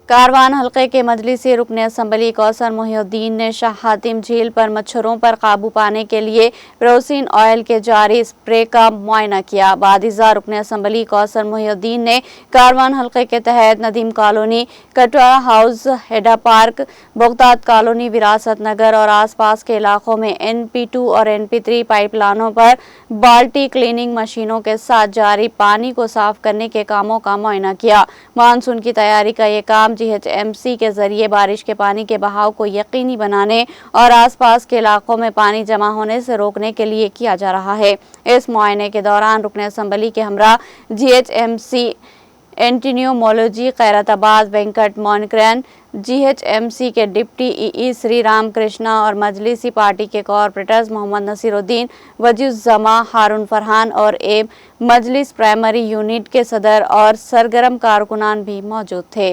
कारवान हल्के के मजलिसी रुकन असम्बली कौसर मोहिउद्दीन ने शाह हातिम झील पर मच्छरों पर काबू पाने के लिए केरोसिन ऑयल के जारी स्प्रे का मुआयना किया। बादिजा रुकन असम्बली कौसर मोहिउद्दीन ने कारवान हल्के के तहत नदीम कॉलोनी, कटवा हाउस, हेडा पार्क, बगदाद कॉलोनी, विरासत नगर और आसपास के इलाकों में NP2 और NP3 पाइपलाइनों पर बाल्टी क्लीनिंग मशीनों के साथ जारी पानी को साफ करने के कामों का मुआयना किया। मानसून की तैयारी का ये काम GHMC के जरिए बारिश के पानी के बहाव को यकीनी बनाने और आसपास के इलाकों में पानी जमा होने से रोकने के लिए किया जा रहा है। इस मुआयने के दौरान रुकन असम्बली के हमरा GHMC एंटीनियोमोलॉजी खैरताबाद वेंकट मोनिकरन, GHMC के डिप्टी EE श्री राम कृष्णा और मजलिसी पार्टी के कॉर्पोरेटर्स मोहम्मद नसीरुद्दीन, वजीउज़्ज़मा, हारून फरहान और मजलिस प्राइमरी यूनिट के सदर और सरगर्म कारकुनान भी मौजूद थे।